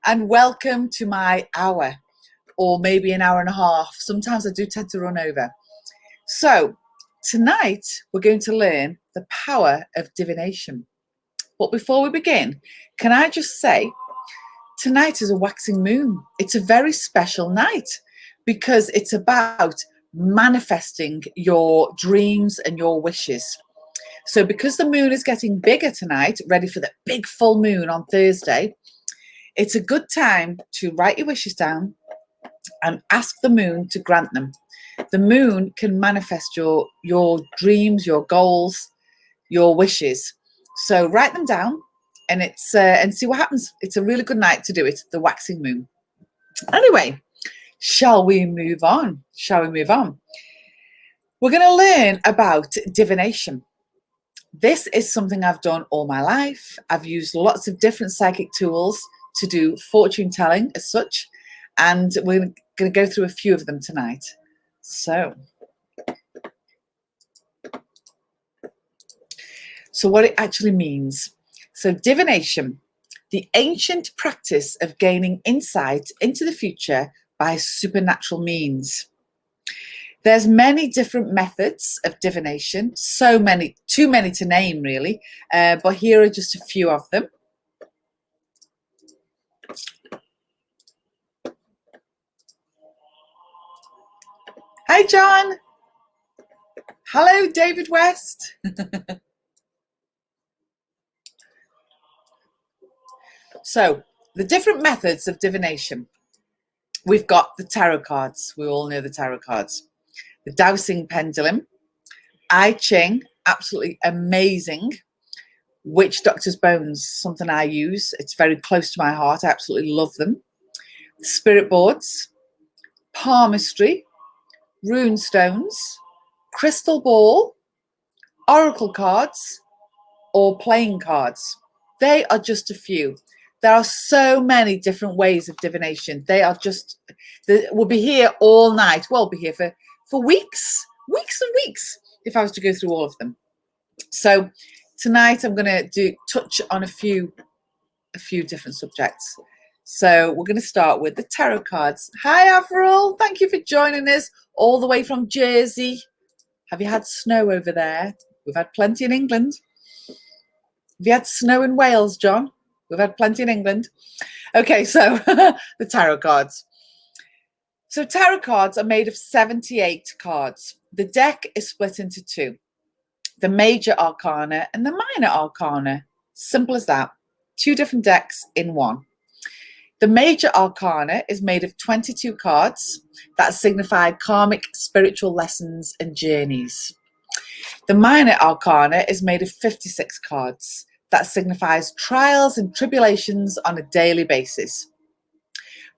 and welcome to my hour, or maybe an hour and a half. Sometimes I do tend to run over. So tonight we're going to learn the power of divination. But before we begin, can I just say, tonight is a waxing moon. It's a very special night because it's about manifesting your dreams and your wishes. So because the moon is getting bigger tonight, ready for the big full moon on Thursday, it's a good time to write your wishes down and ask the moon to grant them. The moon can manifest your dreams, your goals, your wishes. So write them down and see what happens. It's a really good night to do it, the waxing moon. Anyway, shall we move on? We're going to learn about divination. This is something I've done all my life. I've used lots of different psychic tools to do fortune telling as such, and we're going to go through a few of them tonight. So what it actually means. So divination, the ancient practice of gaining insight into the future by supernatural means. There's many different methods of divination, so many, too many to name really, but here are just a few of them. Hi, John. Hello, David West. So the different methods of divination. We've got the tarot cards. We all know the tarot cards. The dowsing pendulum, I Ching, absolutely amazing. Witch doctor's bones, something I use. It's very close to my heart. I absolutely love them. Spirit boards, palmistry, rune stones, crystal ball, oracle cards, or playing cards. They are just a few. There are so many different ways of divination. We'll be here all night. We'll be here for weeks and weeks if I was to go through all of them. So tonight I'm going to touch on a few different subjects. So we're going to start with the tarot cards. Hi Avril, thank you for joining us all the way from Jersey. Have you had snow over there? We've had plenty in England. Have you had snow in Wales, John? We've had plenty in England. Okay, so the tarot cards. So tarot cards are made of 78 cards. The deck is split into two. The major arcana and the minor arcana. Simple as that. Two different decks in one. The major arcana is made of 22 cards that signify karmic spiritual lessons and journeys. The minor arcana is made of 56 cards that signifies trials and tribulations on a daily basis.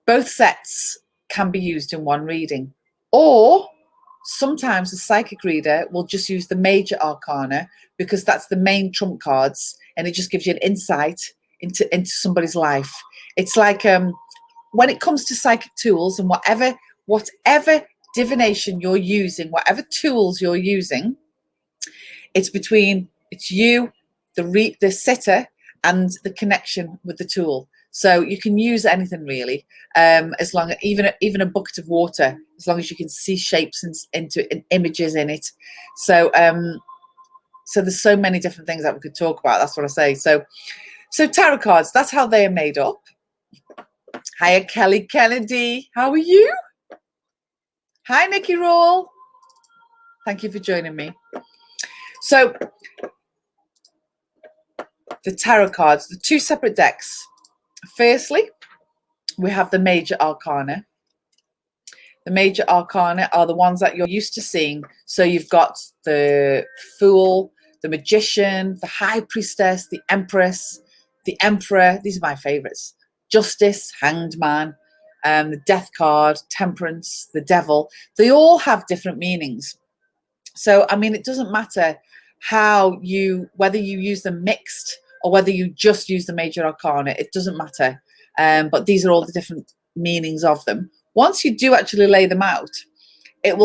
Both sets can be used in one reading, or sometimes a psychic reader will just use the major arcana because that's the main trump cards and it just gives you an insight into somebody's life. It's like when it comes to psychic tools and whatever divination you're using, whatever tools you're using, it's you, the sitter, and the connection with the tool. So you can use anything really, as long as even a bucket of water, as long as you can see shapes and images in it. So there's so many different things that we could talk about. That's what I say. So tarot cards, that's how they are made up. Hiya, Kelly Kennedy. How are you? Hi, Nikki Rawle. Thank you for joining me. So the tarot cards, the two separate decks. Firstly, we have the major arcana. The major arcana are the ones that you're used to seeing. So you've got the Fool, the Magician, the High Priestess, the Empress, the Emperor. These are my favorites. Justice, Hanged Man, the Death card, Temperance, the Devil. They all have different meanings. So, I mean, it doesn't matter whether you use them mixed or whether you just use the major arcana, it doesn't matter. But these are all the different meanings of them. Once you do actually lay them out, it's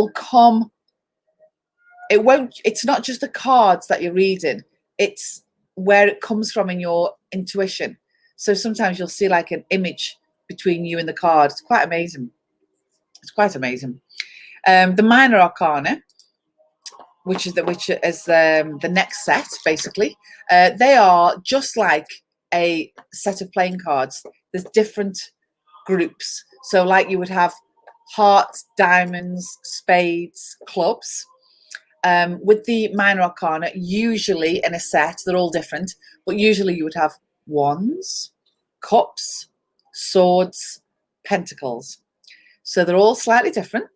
not just the cards that you're reading, it's where it comes from in your intuition. So sometimes you'll see like an image between you and the card. It's quite amazing. It's quite amazing. The minor arcana, which is the next set, basically. They are just like a set of playing cards. There's different groups. So like you would have hearts, diamonds, spades, clubs. With the minor arcana, usually in a set, they're all different, but usually you would have wands, cups, swords, pentacles. So they're all slightly different.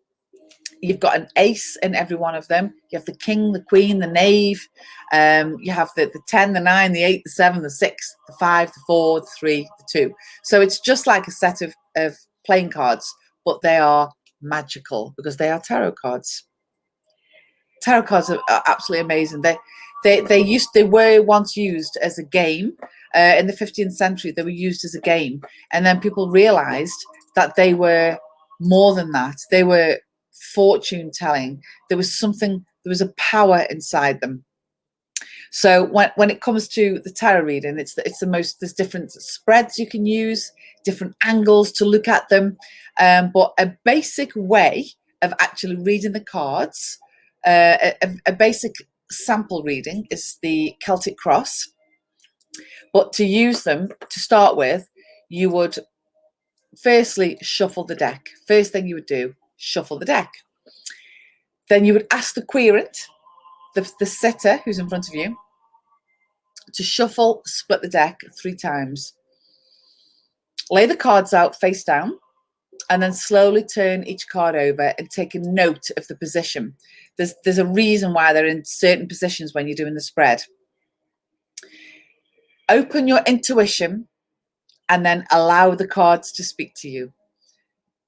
You've got an ace in every one of them. You have the king, the queen, the knave. You have the 10, the 9, the 8, the 7, the 6, the 5, the 4, the 3, the 2. So it's just like a set of playing cards, but they are magical because they are tarot cards. Tarot cards are absolutely amazing. They were once used as a game. In the 15th century, they were used as a game. And then people realized that they were more than that. They were fortune telling. There was a power inside them. So when it comes to the tarot reading, there's different spreads you can use, different angles to look at them. But a basic way of actually reading the cards, a basic sample reading is the Celtic cross. But to use them, to start with, you would firstly shuffle the deck. First thing you would do, shuffle the deck. Then you would ask the querent, the sitter who's in front of you, to shuffle, split the deck 3 times. Lay the cards out face down, and then slowly turn each card over and take a note of the position. There's a reason why they're in certain positions when you're doing the spread. Open your intuition and then allow the cards to speak to you.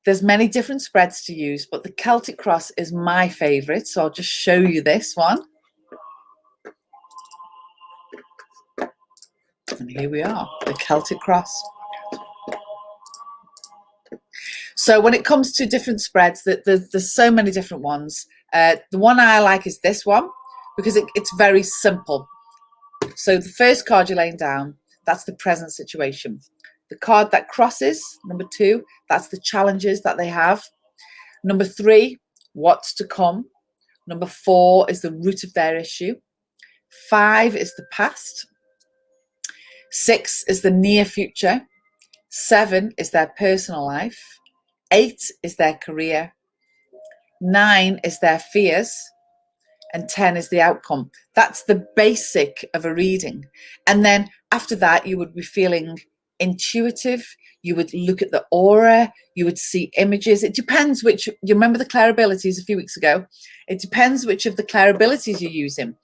There's many different spreads to use, but the Celtic cross is my favorite. So I'll just show you this one. And here we are, the Celtic cross. So when it comes to different spreads, there's so many different ones. The one I like is this one because it's very simple. So the first card you're laying down, that's the present situation. The card that crosses, number 2, that's the challenges that they have. Number 3, what's to come. Number 4 is the root of their issue. 5 is the past. 6 is the near future. 7 is their personal life. 8 is their career. 9 is their fears. And 10 is the outcome. That's the basic of a reading. And then after that, you would be feeling intuitive. You would look at the aura. You would see images. It depends which, you remember the clair abilities a few weeks ago? It depends which of the clair abilities you're using.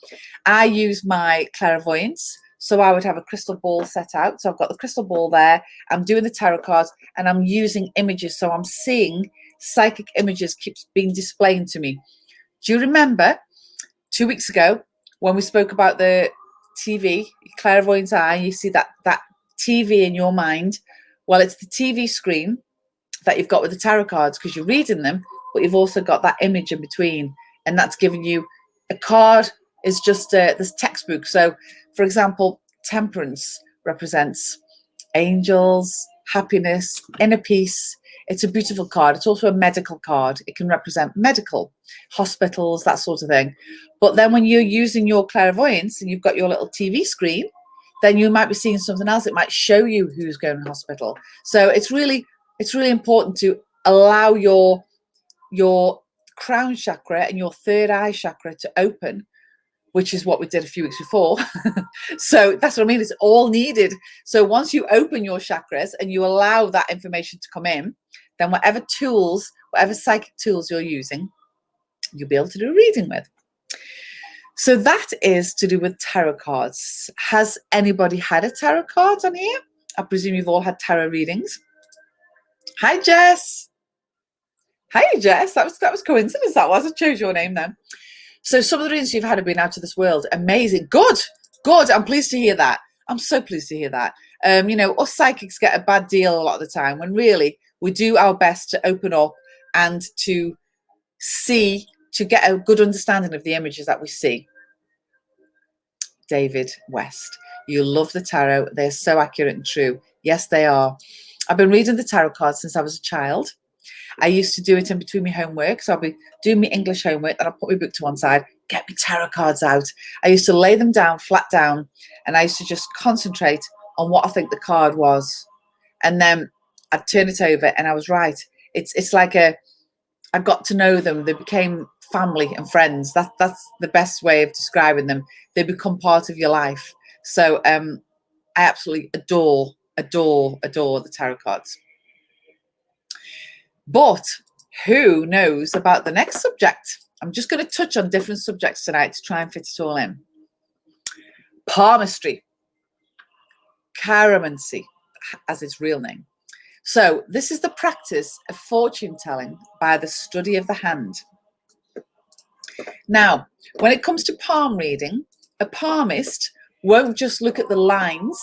I use my clairvoyance. So I would have a crystal ball set out. So I've got the crystal ball there. I'm doing the tarot cards and I'm using images. So I'm seeing psychic images keeps being displayed to me. Do you remember 2 weeks ago when we spoke about the TV, clairvoyant eye, you see that TV in your mind? Well, it's the TV screen that you've got with the tarot cards because you're reading them, but you've also got that image in between. And that's giving you a card is just this textbook. So, for example, temperance represents angels, happiness, inner peace. It's a beautiful card. It's also a medical card. It can represent medical, hospitals, that sort of thing. But then when you're using your clairvoyance and you've got your little TV screen, then you might be seeing something else. It might show you who's going to hospital. So it's really important to allow your crown chakra and your third eye chakra to open, which is what we did a few weeks before. So that's what I mean. It's all needed. So once you open your chakras and you allow that information to come in, then whatever psychic tools you're using, you'll be able to do a reading with. So that is to do with tarot cards. Has anybody had a tarot card on here? I presume you've all had tarot readings. Hi, Jess. Hi, Jess. That was coincidence. That was. I chose your name then. So some of the readings you've had have been out of this world. Amazing. Good. I'm pleased to hear that. I'm so pleased to hear that. Us psychics get a bad deal a lot of the time when really we do our best to open up and to see, to get a good understanding of the images that we see. David West, you love the tarot. They're so accurate and true. Yes, they are. I've been reading the tarot cards since I was a child. I used to do it in between my homework. So I'll be doing my English homework and I'll put my book to one side, get my tarot cards out. I used to lay them down, flat down, and I used to just concentrate on what I think the card was. And then I'd turn it over and I was right. It's like I got to know them. They became family and friends. That's the best way of describing them. They become part of your life. So I absolutely adore the tarot cards. But who knows about the next subject? I'm just going to touch on different subjects tonight to try and fit it all in. Palmistry, chiromancy, as its real name. So this is the practice of fortune telling by the study of the hand. Now, when it comes to palm reading, a palmist won't just look at the lines,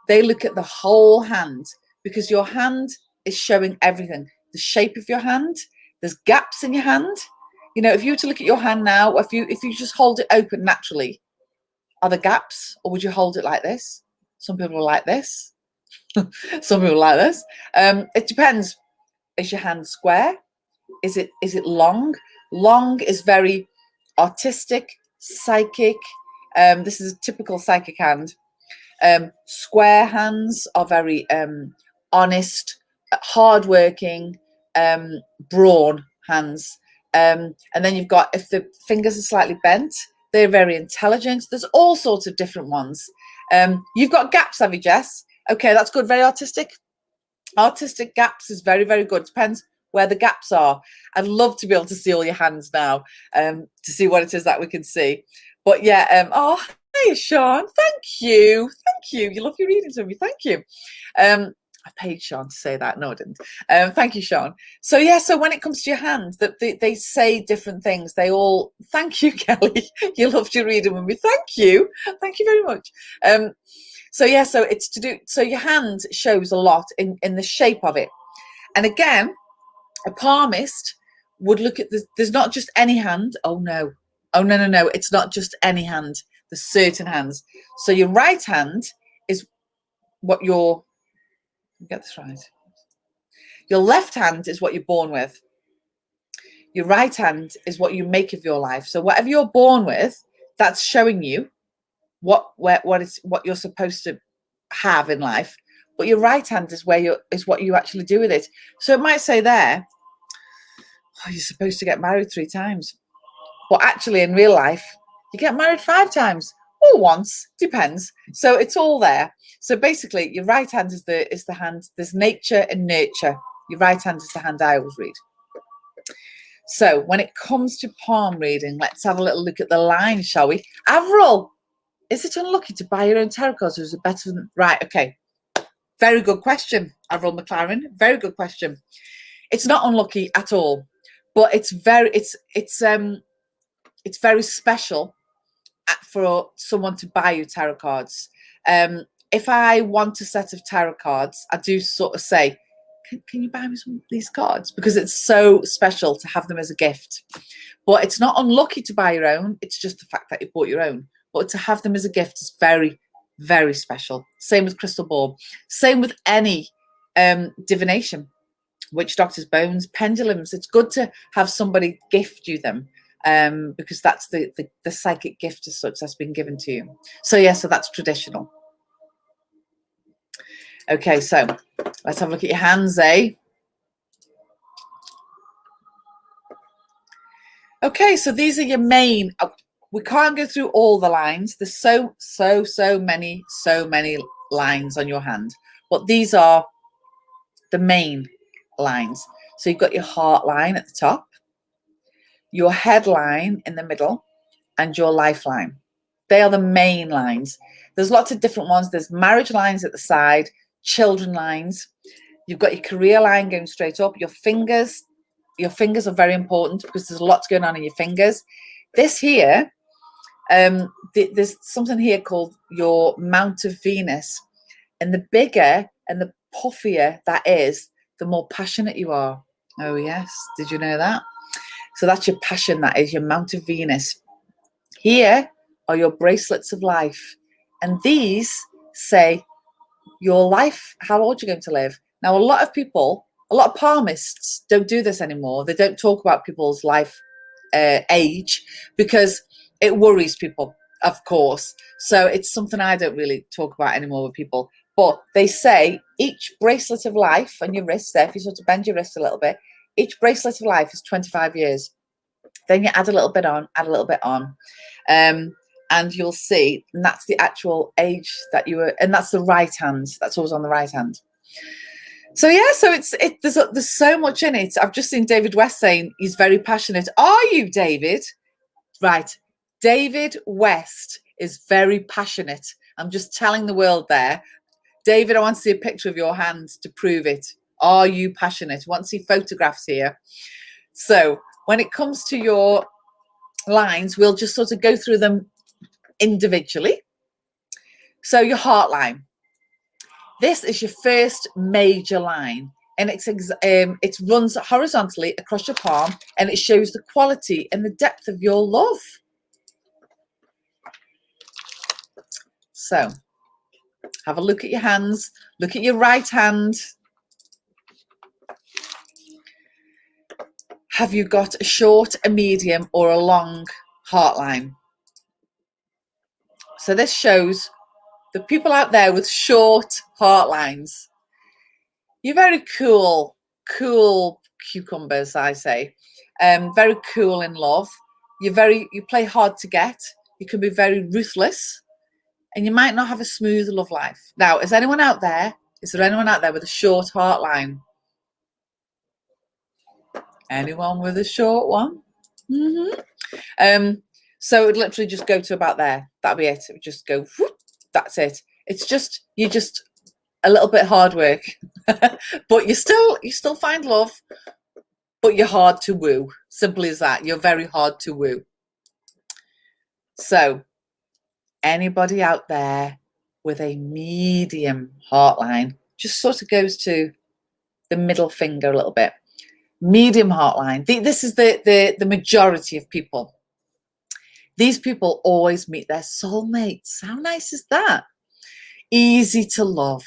they look at the whole hand, because your hand is showing everything. The shape of your hand, there's gaps in your hand. You know, if you were to look at your hand now, if you just hold it open naturally, are there gaps, or would you hold it like this? Some people are like this. Some people like this. It depends. Is your hand square? Is it long? Long is very artistic, psychic. This is a typical psychic hand. Square hands are very honest, hardworking, brawn hands. And then you've got, if the fingers are slightly bent, they're very intelligent. There's all sorts of different ones. You've got gaps, have you, Jess? Okay, that's good. Very artistic. Artistic gaps is very, very good. Depends where the gaps are. I'd love to be able to see all your hands now, to see what it is that we can see. But yeah, oh, hey, Sean, thank you. Thank you. You love your readings with me. Thank you. I paid Sean to say that. No, I didn't. Thank you, Sean. So yeah, so when it comes to your hand, that they say different things. They all, thank you, Kelly. You loved your reading with me. Thank you. Thank you very much. So yeah, so it's to do, so your hand shows a lot in the shape of it. And again, a palmist would look at this. There's not just any hand. Oh no. Oh no. It's not just any hand. There's certain hands. So your right hand is what you're, get this right. Your left hand is what you're born with. Your right hand is what you make of your life. So whatever you're born with, that's showing you what you're supposed to have in life. But your right hand is what you actually do with it. So it might say there, oh, you're supposed to get married 3 times. But actually in real life, you get married 5 times or once, depends. So it's all there. So basically your right hand is the hand. There's nature and nurture. Your right hand is the hand I always read. So when it comes to palm reading, let's have a little look at the lines, shall we? Avril, is it unlucky to buy your own tarot cards, or is it better than... Right, okay. Very good question, Avril McLaren. Very good question. It's not unlucky at all, but it's very special for someone to buy you tarot cards. If I want a set of tarot cards, I do sort of say, can you buy me some of these cards? Because it's so special to have them as a gift. But it's not unlucky to buy your own. It's just the fact that you bought your own. But to have them as a gift is very, very special. Same with crystal ball. Same with any divination, witch doctors, bones, pendulums. It's good to have somebody gift you them, because that's the psychic gift as such that's been given to you. So yeah, so that's traditional. Okay, so let's have a look at your hands, eh? Okay, so these are your main. We can't go through all the lines. There's so many lines on your hand. But these are the main lines. So you've got your heart line at the top, your head line in the middle, and your lifeline. They are the main lines. There's lots of different ones. There's marriage lines at the side, children lines. You've got your career line going straight up. Your fingers are very important because there's lots going on in your fingers. This here, there's something here called your Mount of Venus. And the bigger and the puffier that is, the more passionate you are. Oh yes, did you know that? So that's your passion, that is your Mount of Venus. Here are your bracelets of life. And these say your life, how old you're going to live. Now, a lot of palmists don't do this anymore. They don't talk about people's life age because it worries people, of course. So it's something I don't really talk about anymore with people. But they say each bracelet of life on your wrist there, if you sort of bend your wrist a little bit, each bracelet of life is 25 years. Then you add a little bit on, and you'll see, and that's the actual age that you were, and that's the right hand. That's always on the right hand. So yeah, so there's so much in it. I've just seen David West saying he's very passionate. Are you, David? Right. David West is very passionate. I'm just telling the world there. David, I want to see a picture of your hands to prove it. Are you passionate? I want to see photographs here. So when it comes to your lines, we'll just sort of go through them individually. So your heart line. This is your first major line, and it runs horizontally across your palm, and it shows the quality and the depth of your love. So have a look at your hands. Look at your right hand. Have you got a short, a medium, or a long heart line? So this shows the people out there with short heart lines. You're very cool cucumbers, I say. Very cool in love. You play hard to get. You can be very ruthless, and you might not have a smooth love life. Now, is there anyone out there with a short heart line? Anyone with a short one? So it would literally just go to about there. That'd be it. It would just go, whoop, that's it. It's just, you're just a little bit hard work, but you still find love, but you're hard to woo. Simple as that. You're very hard to woo. So anybody out there with a medium heart line, just sort of goes to the middle finger a little bit. Medium heart line. This is the majority of people. These people always meet their soulmates. How nice is that? Easy to love,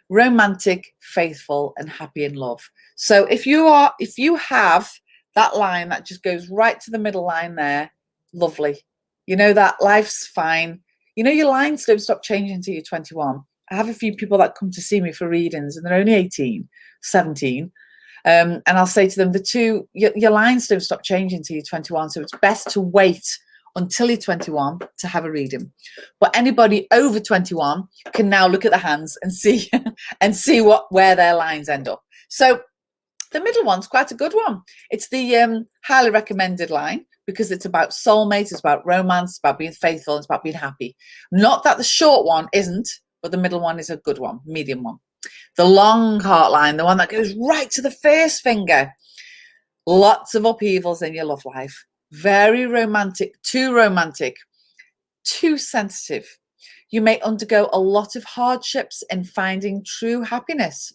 romantic, faithful, and happy in love. So if you have that line that just goes right to the middle line there, lovely. You know that life's fine. You know your lines don't stop changing until you're 21. I have a few people that come to see me for readings and they're only 18, 17. And I'll say to them, your lines don't stop changing until you're 21. So it's best to wait until you're 21 to have a reading. But anybody over 21 can now look at the hands and see where their lines end up. So the middle one's quite a good one. It's the highly recommended line because it's about soulmates, it's about romance, it's about being faithful, it's about being happy. Not that the short one isn't, but the middle one is a good one, medium one. The long heart line, the one that goes right to the first finger. Lots of upheavals in your love life. Very romantic, too sensitive. You may undergo a lot of hardships in finding true happiness.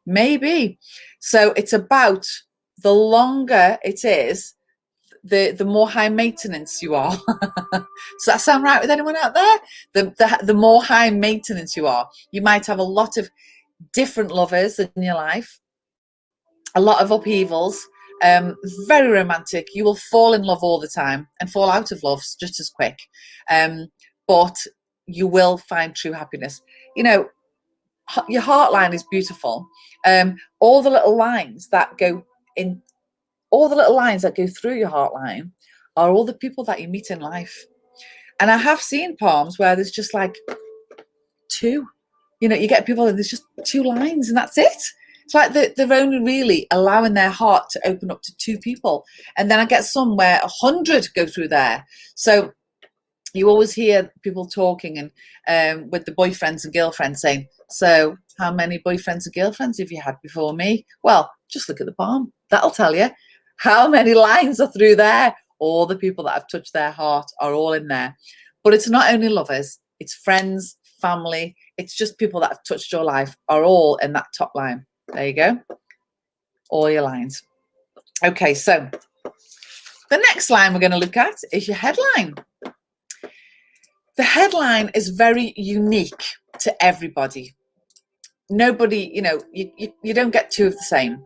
Maybe. So it's about the longer it is, the more high maintenance you are. Does that sound right with anyone out there? The more high maintenance you are. You might have a lot of different lovers in your life, a lot of upheavals. Very romantic. You will fall in love all the time and fall out of love just as quick. But you will find true happiness. You know, your heart line is beautiful. All the little lines that go through your heart line are all the people that you meet in life. And I have seen palms where there's just like two. You know, you get people and there's just two lines and that's it. It's like they're only really allowing their heart to open up to two people. And then I get some where 100 go through there. So you always hear people talking and with the boyfriends and girlfriends saying, so how many boyfriends and girlfriends have you had before me? Well, just look at the palm. That'll tell you how many lines are through there. All the people that have touched their heart are all in there. But it's not only lovers, it's friends, family. It's just people that have touched your life are all in that top line. There you go. All your lines. Okay, so the next line we're going to look at is your headline. The headline is very unique to everybody. nobody, you don't get two of the same.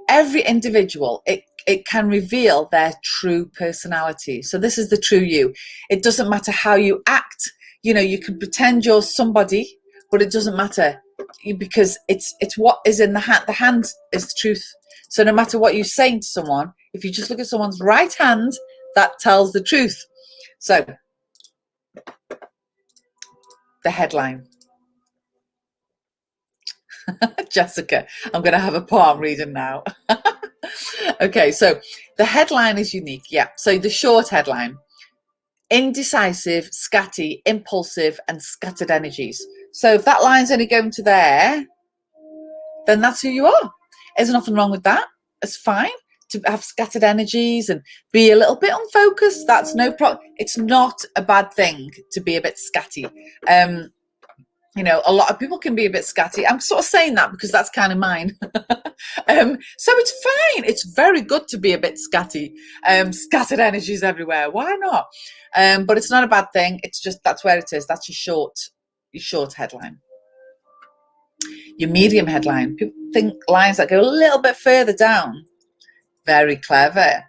Every individual, it can reveal their true personality. So this is the true you. It doesn't matter how you act. You can pretend you're somebody, but it doesn't matter, because it's what is in the hand. The hand is the truth. So no matter what you're saying to someone, if you just look at someone's right hand, that tells the truth. So the headline. Jessica, I'm going to have a palm reading now. Okay, so the headline is unique. Yeah, so the short headline: indecisive, scatty, impulsive, and scattered energies. So if that line's only going to there, then that's who you are. There's nothing wrong with that. It's fine to have scattered energies and be a little bit unfocused. That's no problem. It's not a bad thing to be a bit scatty. A lot of people can be a bit scatty. I'm sort of saying that because that's kind of mine. So it's fine. It's very good to be a bit scatty. Scattered energies everywhere. Why not? But it's not a bad thing. It's just, that's where it is. That's your short headline. Your medium headline. People think lines that go a little bit further down. Very clever,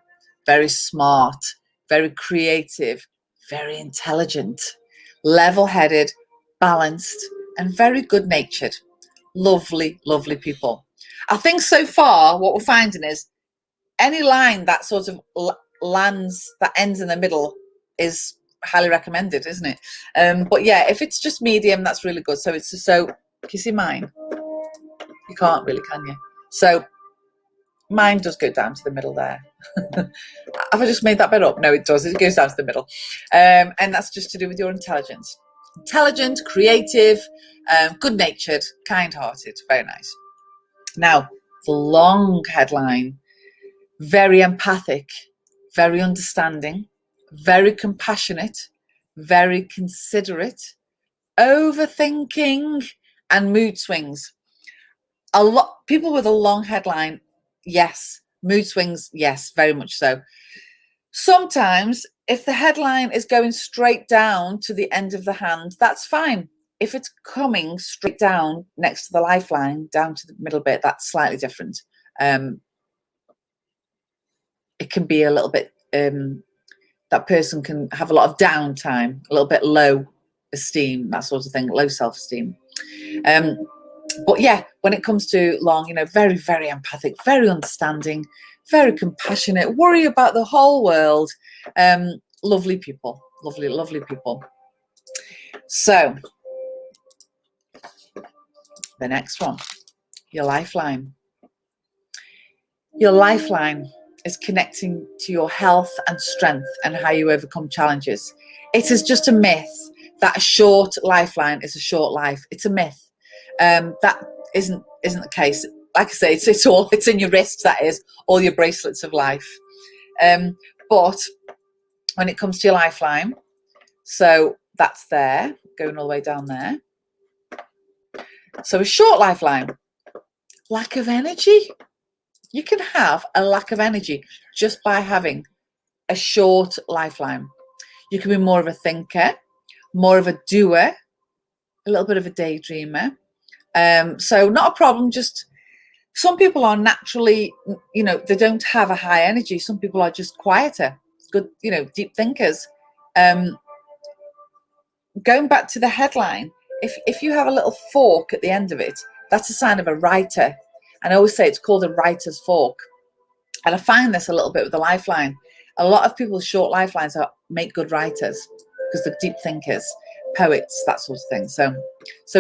very smart, very creative, very intelligent, level-headed, balanced, and very good-natured. Lovely, lovely people. I think so far what we're finding is any line that sort of lands, that ends in the middle, is highly recommended, isn't it? But yeah, if it's just medium, that's really good. So it's just, so can you see mine? You can't really, can you? So mine does go down to the middle there. Have I just made that bit up? No, it does. It goes down to the middle. And that's just to do with your intelligence. Intelligent, creative, good-natured, kind-hearted. Very nice. Now, the long headline: very empathic, very understanding, very compassionate, very considerate, overthinking, and mood swings. A lot people with a long headline, yes. Mood swings, yes, very much so. Sometimes if the headline is going straight down to the end of the hand, that's fine. If it's coming straight down next to the lifeline, down to the middle bit, that's slightly different. It can be a little bit, that person can have a lot of downtime, a little bit low esteem, that sort of thing, low self-esteem. But yeah, when it comes to long, very, very empathic, very understanding, very compassionate, worry about the whole world. Lovely people, lovely, lovely people. So the next one, your lifeline. Your lifeline is connecting to your health and strength and how you overcome challenges. It is just a myth that a short lifeline is a short life. It's a myth. That isn't the case. Like I say, it's in your wrists. That is all your bracelets of life. But when it comes to your lifeline, so that's there, going all the way down there. So a short lifeline, lack of energy. You can have a lack of energy just by having a short lifeline. You can be more of a thinker, more of a doer, a little bit of a daydreamer. So not a problem. Just some people are naturally, they don't have a high energy. Some people are just quieter, good, deep thinkers. Going back to the headline, if you have a little fork at the end of it, that's a sign of a writer. And I always say it's called a writer's fork. And I find this a little bit with the lifeline. A lot of people's short lifelines make good writers because they're deep thinkers, poets, that sort of thing. So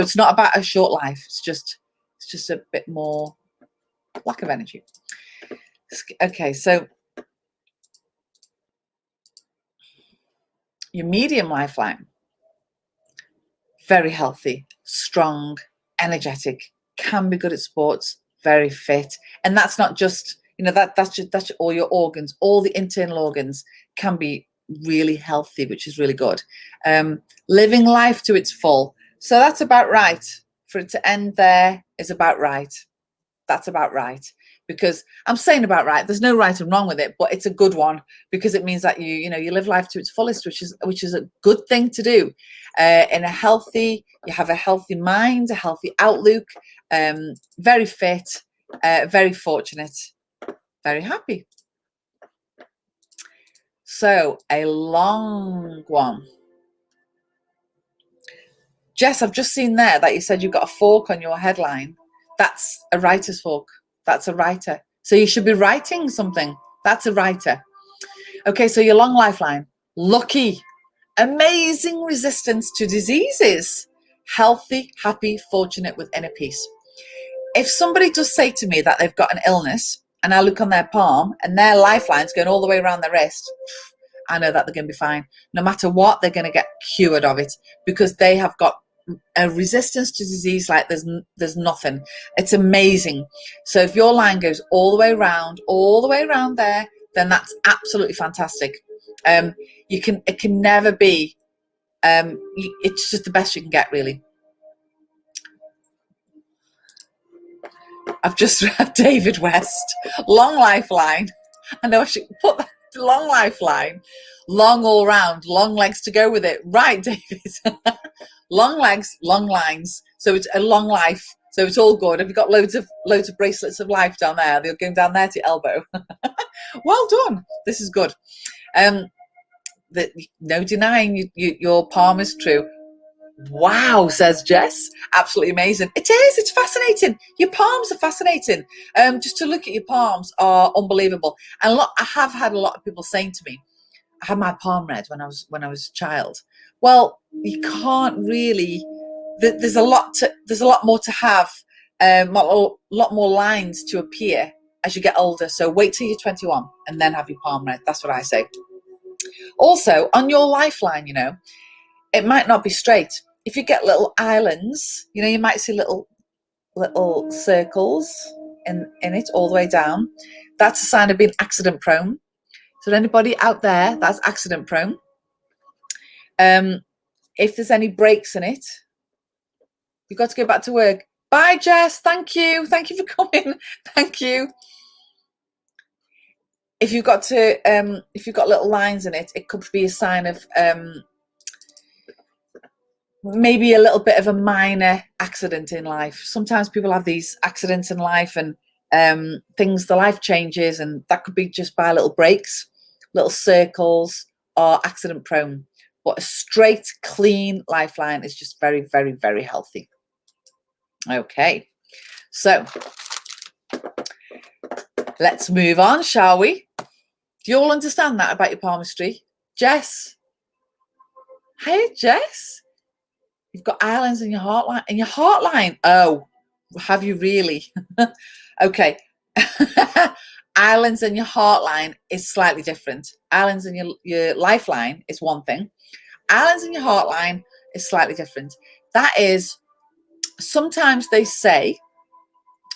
it's not about a short life. It's just a bit more lack of energy. Okay, so your medium lifeline, very healthy, strong, energetic, can be good at sports, very fit. And that's not just, that's all your organs, all the internal organs can be really healthy, which is really good. Living life to its full. So that's about right. For it to end there is about right. That's about right. because I'm saying about right, there's no right and wrong with it, but it's a good one because it means that you live life to its fullest, which is a good thing to do. You have a healthy mind, a healthy outlook, very fit, very fortunate, very happy. So a long one. Jess, I've just seen there that you said you've got a fork on your headline. That's a writer's fork. That's a writer. So you should be writing something. That's a writer. Okay, so your long lifeline. Lucky. Amazing resistance to diseases. Healthy, happy, fortunate with inner peace. If somebody does say to me that they've got an illness and I look on their palm and their lifeline's going all the way around their wrist, I know that they're going to be fine. No matter what, they're going to get cured of it because they have got a resistance to disease like there's nothing. It's amazing. So if your line goes all the way around there, then that's absolutely fantastic. It can never be. It's just the best you can get, really. I've just read David West, long lifeline. I know I should put that long lifeline, long all round, long legs to go with it. Right, David. Long legs, long lines. So it's a long life. So it's all good. Have you got loads of bracelets of life down there? They're going down there to your elbow. Well done. This is good. No denying your palm is true. Wow, says Jess. Absolutely amazing. It is. It's fascinating. Your palms are fascinating. Just to look at your palms are unbelievable. And I have had a lot of people saying to me, I had my palm read when I was a child. Well, you can't really. There's a lot more to have. A lot more lines to appear as you get older. So wait till you're 21 and then have your palm read. That's what I say. Also, on your lifeline, it might not be straight. If you get little islands, you might see little circles in it all the way down. That's a sign of being accident prone. So anybody out there that's accident prone, if there's any breaks in it, you've got to go back to work. Bye, Jess. Thank you for coming. Thank you. If you've got little lines in it, it could be a sign of maybe a little bit of a minor accident in life. Sometimes people have these accidents in life and the life changes, and that could be just by little breaks, little circles, or accident prone. But a straight, clean lifeline is just very, very, very healthy. Okay, so let's move on, shall we? Do you all understand that about your palmistry? Jess? Hey, Jess? You've got islands in your heartline. In your heartline? Oh, have you really? Okay. Islands in your heartline is slightly different. Islands in your lifeline is one thing. Islands in your heartline is slightly different. That is, sometimes they say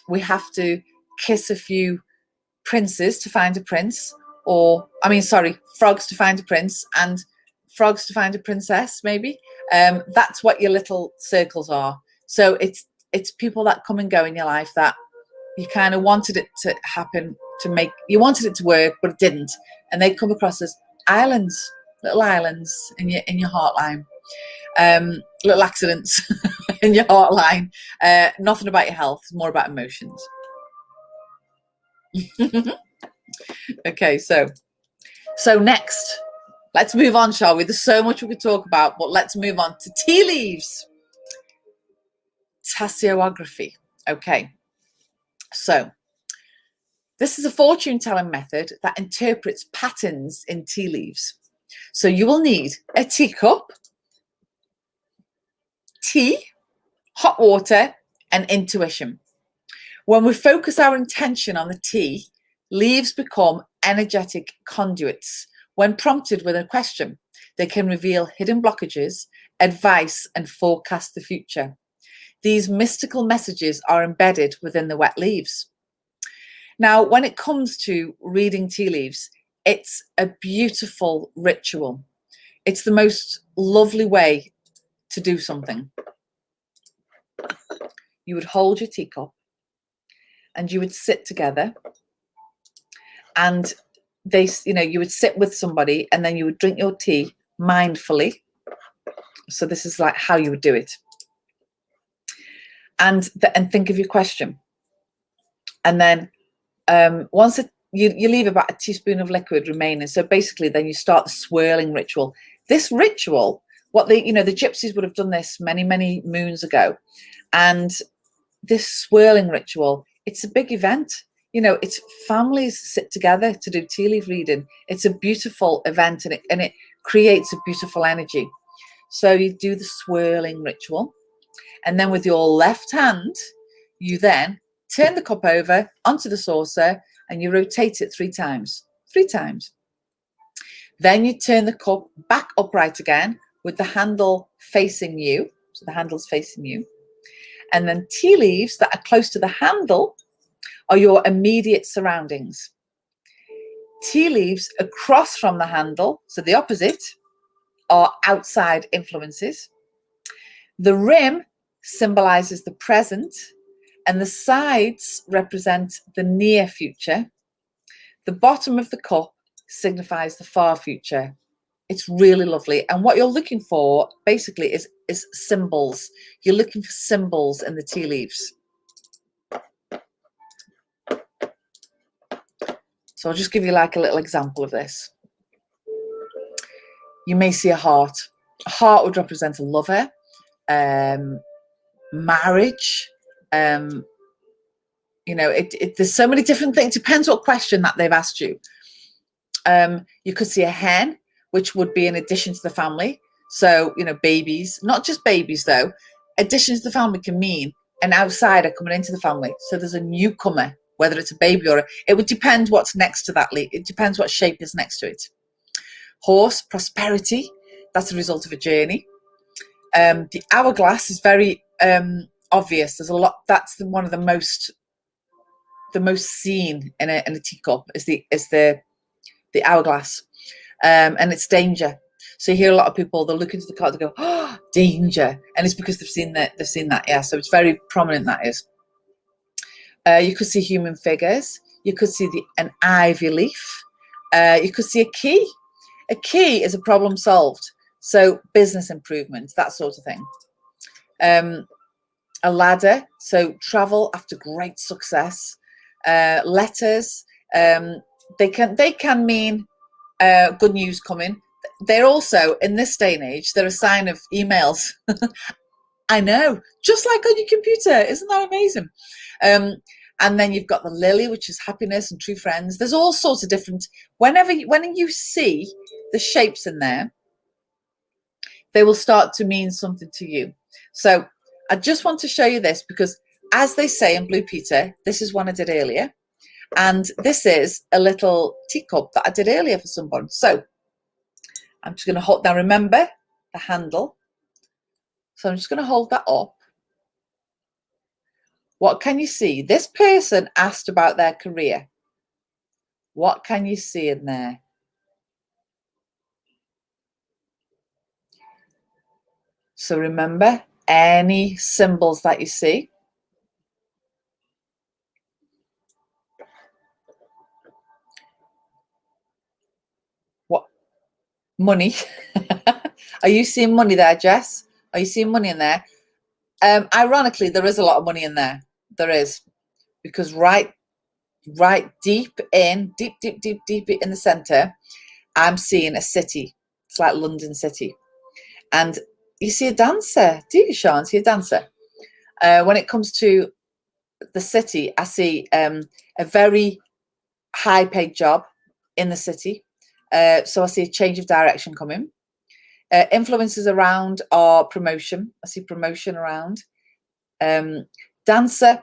we have to kiss a few princes to find a prince, frogs to find a prince and frogs to find a princess, maybe. That's what your little circles are. So it's people that come and go in your life that you kind of wanted it to happen, you wanted it to work, but it didn't. And they come across as islands, little islands in your heartline. Little accidents in your heartline. Nothing about your health, it's more about emotions. Okay, so next, let's move on, shall we? There's so much we could talk about, but let's move on to tea leaves. Tasseography. Okay, so this is a fortune-telling method that interprets patterns in tea leaves. So you will need a teacup, tea, hot water, and intuition. When we focus our intention on the tea, leaves become energetic conduits. When prompted with a question, they can reveal hidden blockages, advice, and forecast the future. These mystical messages are embedded within the wet leaves. Now, when it comes to reading tea leaves, it's a beautiful ritual. It's the most lovely way to do something. You would hold your teacup and you would sit together, and you would sit with somebody, and then you would drink your tea mindfully. So this is like how you would do it. And think of your question. And then once you leave about a teaspoon of liquid remaining. So basically then you start the swirling ritual. This ritual, the gypsies would have done this many, many moons ago. And this swirling ritual, it's a big event. It's families sit together to do tea leaf reading. It's a beautiful event, and it creates a beautiful energy. So you do the swirling ritual, and then with your left hand, you then turn the cup over onto the saucer, and you rotate it 3 times. 3 times. Then you turn the cup back upright again with the handle facing you. So the handle's facing you. And then tea leaves that are close to the handle are your immediate surroundings. Tea leaves across from the handle, so the opposite, are outside influences. The rim symbolizes the present, and the sides represent the near future. The bottom of the cup signifies the far future. It's really lovely. And what you're looking for basically is symbols. You're looking for symbols in the tea leaves. So I'll just give you like a little example of this. You may see a heart. A heart would represent a lover, marriage. There's so many different things. It depends what question that they've asked you. You could see a hen, which would be an addition to the family. So, babies, not just babies though. Addition to the family can mean an outsider coming into the family. So there's a newcomer, whether it's a baby or it would depend what's next to that. It depends what shape is next to it. Horse, prosperity. That's a result of a journey. The hourglass is very obvious. There's a lot. That's one of the most seen in a teacup is the hourglass, and it's danger. So you hear a lot of people, they'll look into the card, they go, oh, danger, and it's because they've seen that. Yeah, so it's very prominent. That is. You could see human figures. You could see an ivy leaf. You could see a key. A key is a problem solved. So business improvement, that sort of thing. A ladder, so travel after great success. Letters, they can mean good news coming. They're also, in this day and age, they're a sign of emails. I know, just like on your computer. Isn't that amazing? And then you've got the lily, which is happiness and true friends. There's all sorts of different, when you see the shapes in there, they will start to mean something to you. So I just want to show you this because, as they say in Blue Peter, this is one I did earlier. And this is a little teacup that I did earlier for someone. So I'm just going to hold, now remember the handle. So I'm just going to hold that up. What can you see? This person asked about their career. What can you see in there? So remember any symbols that you see. What? Money. Are you seeing money there, Jess? Are you seeing money in there? Ironically, there is a lot of money in there. There is. Because right deep in the center, I'm seeing a city. It's like London City. And you see a dancer. Do you, Sean? See a dancer? When it comes to the city, I see a very high-paid job in the city. So I see a change of direction coming. Influences around are promotion. I see promotion around. Dancer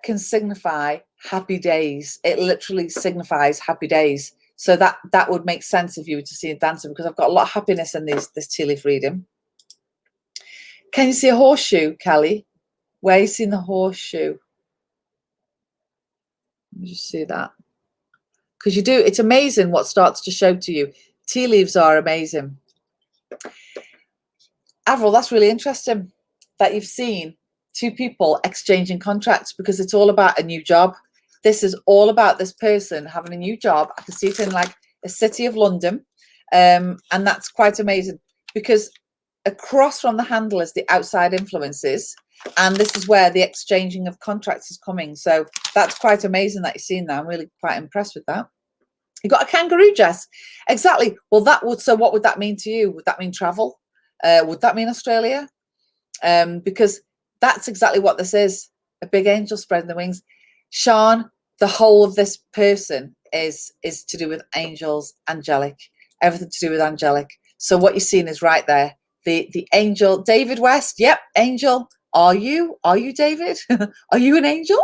can signify happy days. It literally signifies happy days. So that would make sense if you were to see a dancer, because I've got a lot of happiness in this tea leaf reading. Can you see a horseshoe, Kelly? Where are you seeing the horseshoe? Let me just see that. Because you do, it's amazing what starts to show to you. Tea leaves are amazing. Avril, that's really interesting that you've seen two people exchanging contracts because it's all about a new job. This is all about this person having a new job. I can see it in like a city of London. And that's quite amazing because across from the handle is the outside influences. And this is where the exchanging of contracts is coming. So that's quite amazing that you're seeing that. I'm really quite impressed with that. You've got a kangaroo, Jess. Exactly. Well, that would, so what would that mean to you? Would that mean travel? Would that mean Australia? Because that's exactly what this is. A big angel spreading the wings. Sean, the whole of this person is to do with angels, angelic, everything to do with angelic. So what you're seeing is right there. The angel, David West. Yep, angel. Are you David? Are you an angel?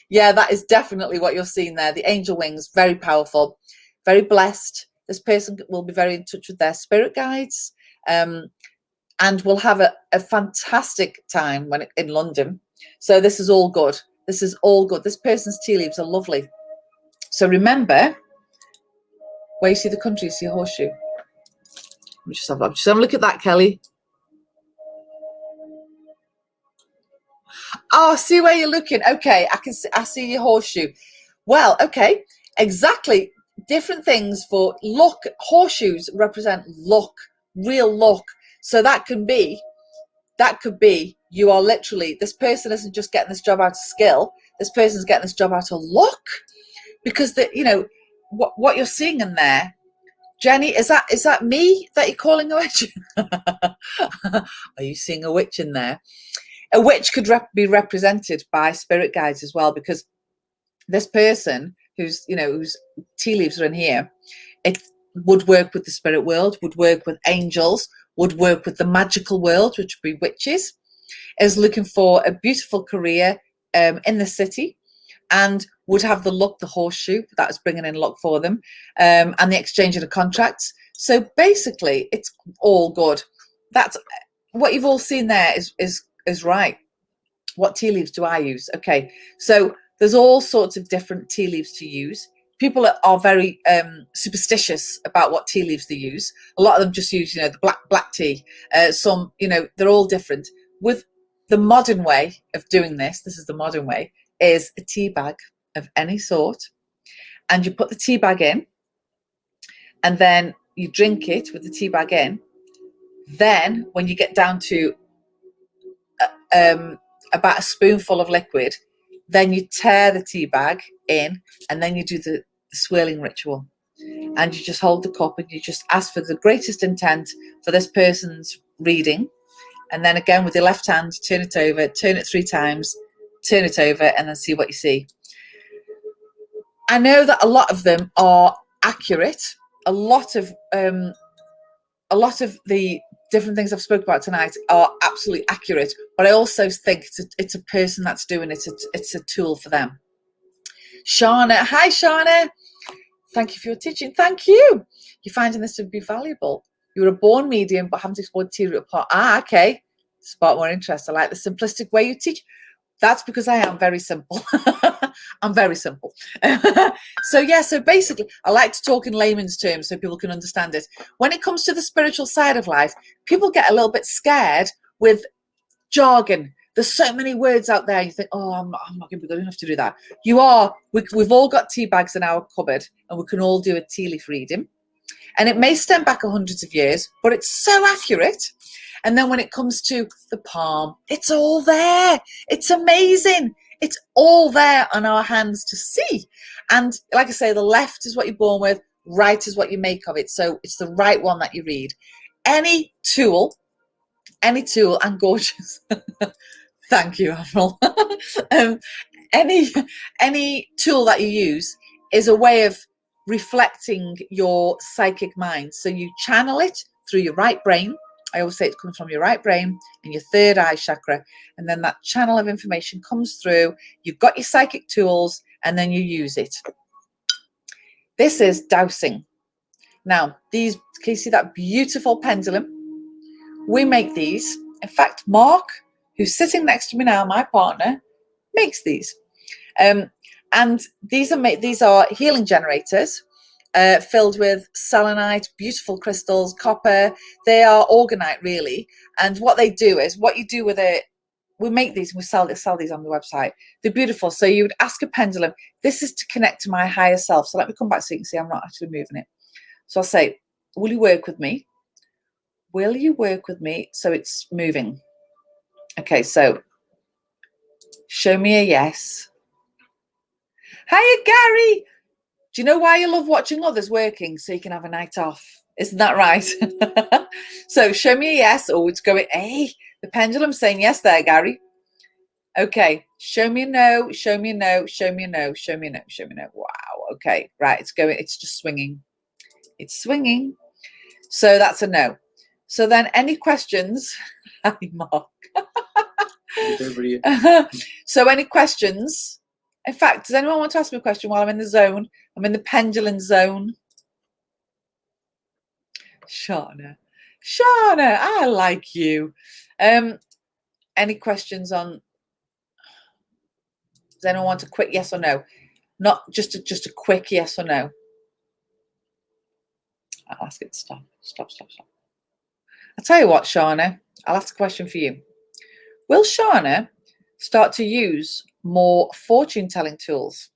Yeah, that is definitely what you're seeing there. The angel wings, very powerful, very blessed. This person will be very in touch with their spirit guides, and will have a fantastic time when in London. So this is all good. This is all good. This person's tea leaves are lovely. So remember, where you see the country, you see a horseshoe. Let me just have a look at that, Kelly. Oh, I see where you're looking. Okay, I see your horseshoe. Well, okay, exactly. Different things for luck. Horseshoes represent luck, real luck. So that could be you are literally, this person isn't just getting this job out of skill. This person's getting this job out of luck, because what you're seeing in there, Jenny, is that me that you're calling a witch? Are you seeing a witch in there? A witch could be represented by spirit guides as well, because this person whose tea leaves are in here, it would work with the spirit world, would work with angels, would work with the magical world, which would be witches, is looking for a beautiful career in the city, and would have the luck, the horseshoe, that is bringing in luck for them, and the exchange of the contracts. So basically, it's all good. That's what you've all seen there is right. What tea leaves do I use? Okay, so there's all sorts of different tea leaves to use. People are very superstitious about what tea leaves they use. A lot of them just use, the black tea. Some, they're all different. With the modern way of doing this is the modern way, is a tea bag of any sort, and you put the tea bag in, and then you drink it with the tea bag in. Then when you get down to about a spoonful of liquid, then you tear the tea bag in, and then you do the swirling ritual, and you just hold the cup and you just ask for the greatest intent for this person's reading. And then again, with your left hand, turn it over, turn it 3 times, turn it over, and then see what you see. I know that a lot of them are accurate. A lot of the different things I've spoken about tonight are absolutely accurate, but I also think it's a person that's doing it. It's a tool for them. Shauna, hi Shauna. Thank you for your teaching. Thank you. You're finding this to be valuable. You were a born medium, but haven't explored tea root apart. Okay. Spark more interest. I like the simplistic way you teach. That's because I am very simple. I'm very simple. So basically, I like to talk in layman's terms so people can understand it. When it comes to the spiritual side of life, people get a little bit scared with jargon. There's so many words out there. You think, oh, I'm not going to be good enough to do that. You are. We've all got tea bags in our cupboard, and we can all do a tea leaf reading. And it may stem back hundreds of years, but it's so accurate. And then when it comes to the palm, it's all there. It's amazing. It's all there on our hands to see. And like I say, the left is what you're born with, right is what you make of it. So it's the right one that you read. Any tool, and gorgeous. Thank you, Avril. Any tool that you use is a way of reflecting your psychic mind. So you channel it through your right brain. I always say it comes from your right brain and your third eye chakra, and then that channel of information comes through. You've got your psychic tools, and then you use it. This is dowsing. Now, can you see that beautiful pendulum? We make these. In fact, Mark, who's sitting next to me now, my partner, makes these. And these are healing generators. Filled with selenite, beautiful crystals, copper. They are orgonite, really. And what they do is, what you do with we make these and we sell these on the website. They're beautiful. So you would ask a pendulum, this is to connect to my higher self. So let me come back so you can see I'm not actually moving it. So I'll say, will you work with me? Will you work with me? So it's moving. Okay, so show me a yes. Hiya, Gary. Do you know why you love watching others working? So you can have a night off. Isn't that right? So show me a yes. Oh, it's going, hey, the pendulum's saying yes there, Gary. Okay, show me a no, show me a no, show me a no, show me a no, show me a no. Wow, okay, right, it's going, it's just swinging. It's swinging. So that's a no. So then any questions? Hi, Mark. So any questions? In fact, does anyone want to ask me a question while I'm in the zone? I'm in the pendulum zone. Shauna, I like you. Any questions on? Does anyone want a quick yes or no? Not just a quick yes or no. I'll ask it to stop. Stop. I'll tell you what, Shauna, I'll ask a question for you. Will Shauna start to use more fortune telling tools?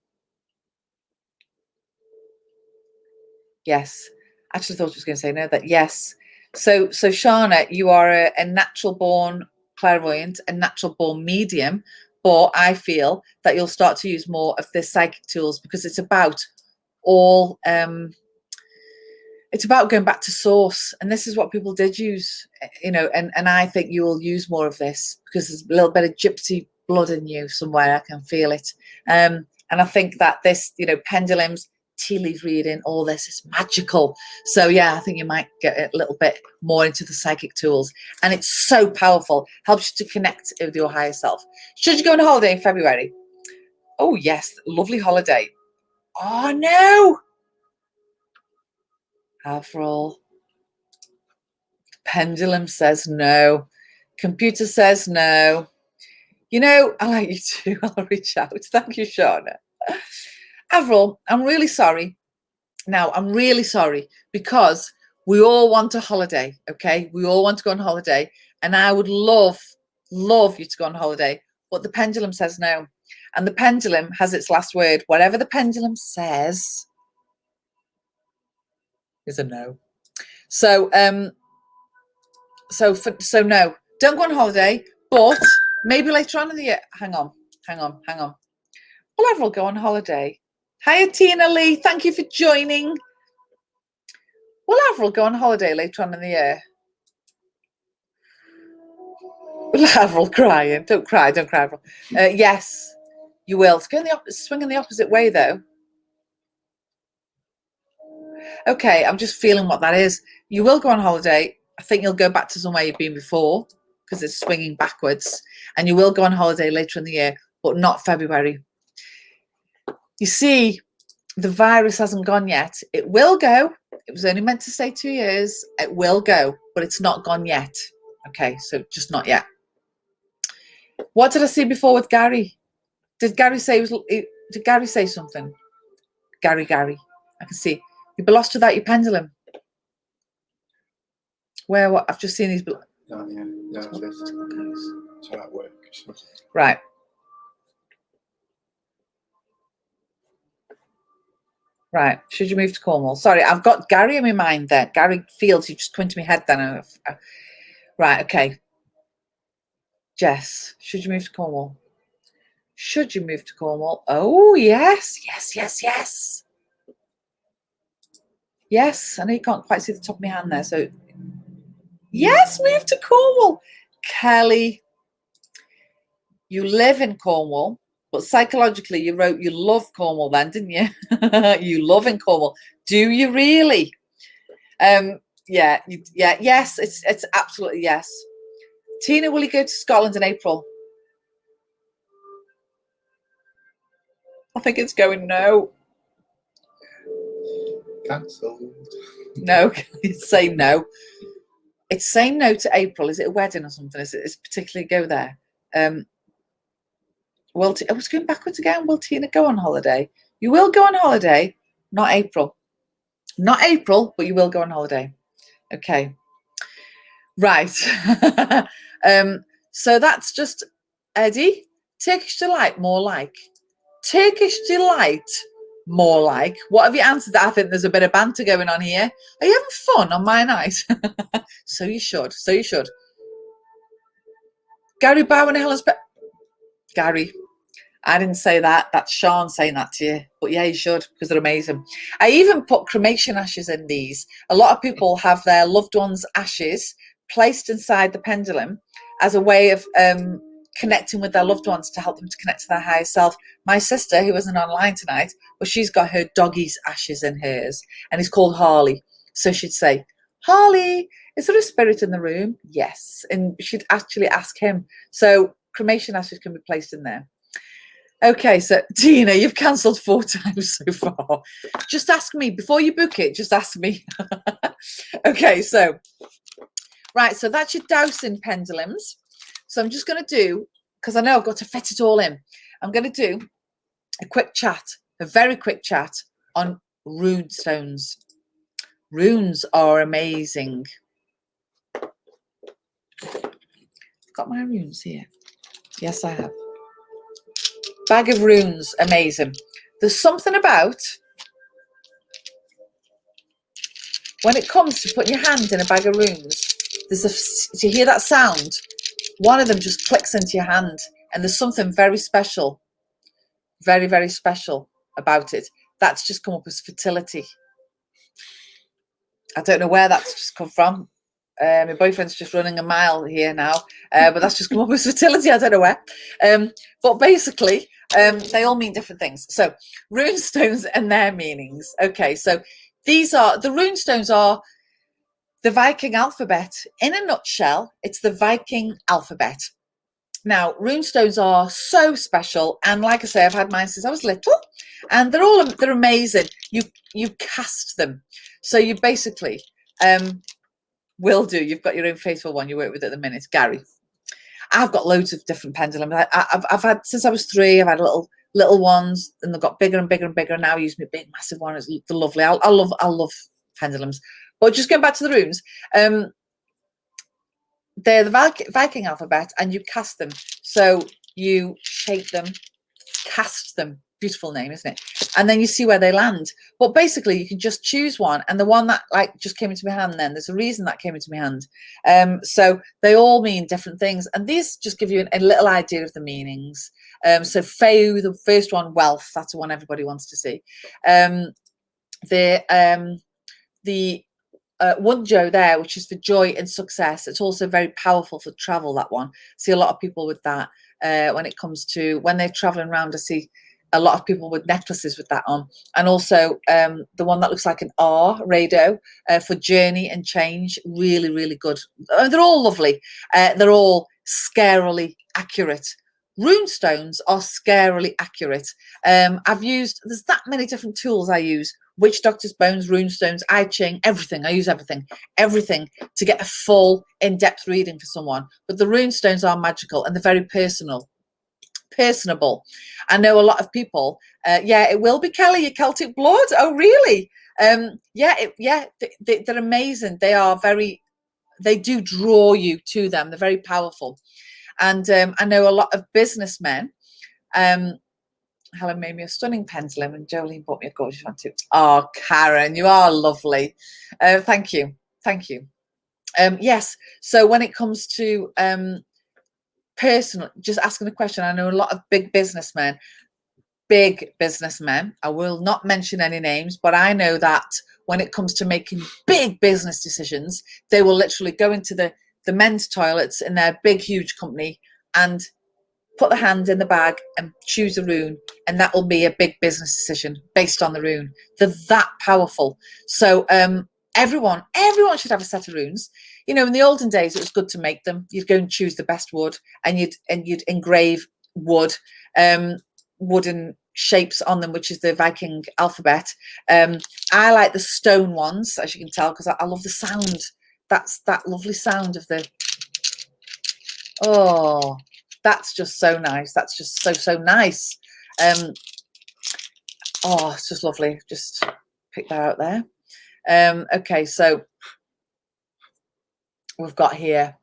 Yes. I actually thought I was going to say no, that yes. So Shauna, you are a natural born clairvoyant, a natural born medium, but I feel that you'll start to use more of the psychic tools because it's about all it's about going back to source, and this is what people did use, you know, and I think you will use more of this because there's a little bit of gypsy blood in you somewhere. I can feel it, and I think that this, you know, pendulums, tea leaf reading, all this is magical. So yeah, I think you might get a little bit more into the psychic tools, and it's so powerful, helps you to connect with your higher self. Should you go on a holiday in February? Oh yes, lovely holiday. Oh no, Avril. Pendulum says no. Computer says no. You know, I like you too. I'll reach out. Thank you, Shauna. Avril, I'm really sorry. Now, I'm really sorry because we all want a holiday, okay? We all want to go on holiday. And I would love you to go on holiday. But the pendulum says no. And the pendulum has its last word. Whatever the pendulum says is a no. So, so no, don't go on holiday, but maybe later on in the year. Hang on. Will Avril go on holiday? Hiya, Tina Lee. Thank you for joining. Will Avril go on holiday later on in the year? Will Avril crying? Don't cry, Avril. Yes, you will. It's going swing in the opposite way, though. Okay, I'm just feeling what that is. You will go on holiday. I think you'll go back to somewhere you've been before because it's swinging backwards. And you will go on holiday later in the year, but not February. You see, the virus hasn't gone yet. It will go. It was only meant to stay 2 years. It will go, but it's not gone yet. Okay, so just not yet. What did I see before with Gary? Did Gary say did Gary say something? Gary. I can see. You'd be lost without your pendulum. Where? What? I've just seen these. Yeah. So that works. Right. Right. Should you move to Cornwall? Sorry, I've got Gary in my mind there. Gary Fields. He just come into my head then. Right. Okay. Jess, should you move to Cornwall? Should you move to Cornwall? Oh, yes. Yes, I know you can't quite see the top of my hand there. So, yes, move to Cornwall. Kelly, you live in Cornwall, but psychologically you wrote you love Cornwall then, didn't you? You love in Cornwall. Do you really? Yes, it's absolutely yes. Tina, will you go to Scotland in April? I think it's going no. Cancelled. No, it's saying no. It's saying no to April. Is it a wedding or something? Is it particularly go there? Well, I was going backwards again. Will Tina go on holiday? You will go on holiday, not April. Not April, but you will go on holiday. Okay. Right. So that's just Eddie, Turkish delight, more like. Turkish delight, more like. What have you answered? I think there's a bit of banter going on here. Are you having fun on my night? So you should. So you should. Gary Bowen and Helen's. Gary, I didn't say that. That's Sean saying that to you. But yeah, you should, because they're amazing. I even put cremation ashes in these. A lot of people have their loved ones' ashes placed inside the pendulum as a way of connecting with their loved ones, to help them to connect to their higher self. My sister, who isn't online tonight, well, she's got her doggy's ashes in hers, and he's called Harley. So she'd say, Harley, is there a spirit in the room? Yes. And she'd actually ask him. So cremation ashes can be placed in there. Okay, so Tina, you've cancelled 4 times so far. Just ask me before you book it. Just ask me. Okay, so right, so that's your dowsing pendulums. So I'm just going to do, because I know I've got to fit it all in, I'm going to do a quick chat, a very quick chat on rune stones. Runes are amazing. Got my runes here. Yes, I have. Bag of runes, amazing. There's something about when it comes to putting your hand in a bag of runes, do you hear that sound? One of them just clicks into your hand, and there's something very special, very, very special about it. That's just come up as fertility. I don't know where that's just come from. My boyfriend's just running a mile here now, but that's just come up as fertility. I don't know where. But basically, they all mean different things. So rune stones and their meanings. Okay, so the rune stones are the Viking alphabet. In a nutshell, it's the Viking alphabet. Now, rune stones are so special, and like I say, I've had mine since I was little, and they're amazing. You cast them, so you basically will do. You've got your own faithful one you work with at the minute, Gary. I've got loads of different pendulums. I've had since I was 3. I've had little ones, and they've got bigger and bigger and bigger. And now I use my big, massive one. It's lovely. I love pendulums. But just going back to the runes, they're the Viking alphabet, and you cast them. So you shape them, cast them. Beautiful name, isn't it? And then you see where they land. But basically, you can just choose one, and the one that just came into my hand. Then there's a reason that came into my hand. So they all mean different things, and these just give you a little idea of the meanings. So Feu, the first one, wealth. That's the one everybody wants to see. The Wunjo there, which is for joy and success. It's also very powerful for travel, that one. See a lot of people with that when it comes to when they're traveling around. I see a lot of people with necklaces with that on. And also the one that looks like an R, Rado, for journey and change. Really, really good. They're all lovely. They're all scarily accurate. Rune stones are scarily accurate. There's that many different tools I use. Witch doctor's bones, rune stones, I Ching, everything. I use everything to get a full in-depth reading for someone. But the rune stones are magical, and they're very personable. I know a lot of people. It will be Kelly, your Celtic blood. Oh, really? They're amazing. They do draw you to them. They're very powerful. And I know a lot of businessmen. Helen made me a stunning pendulum, and Jolene bought me a gorgeous one too. Oh, Karen, you are lovely. Thank you. Yes. So when it comes to personal, just asking a question, I know a lot of big businessmen. I will not mention any names, but I know that when it comes to making big business decisions, they will literally go into the men's toilets in their big, huge company and put the hand in the bag and choose a rune, and that will be a big business decision based on the rune. They're that powerful. So everyone should have a set of runes. You know, in the olden days, it was good to make them. You'd go and choose the best wood, and you'd engrave wooden shapes on them, which is the Viking alphabet. I like the stone ones, as you can tell, because I love the sound. That's that lovely sound of the that's just so nice. That's just so nice. It's just lovely. Just pick that out there. Okay, so we've got here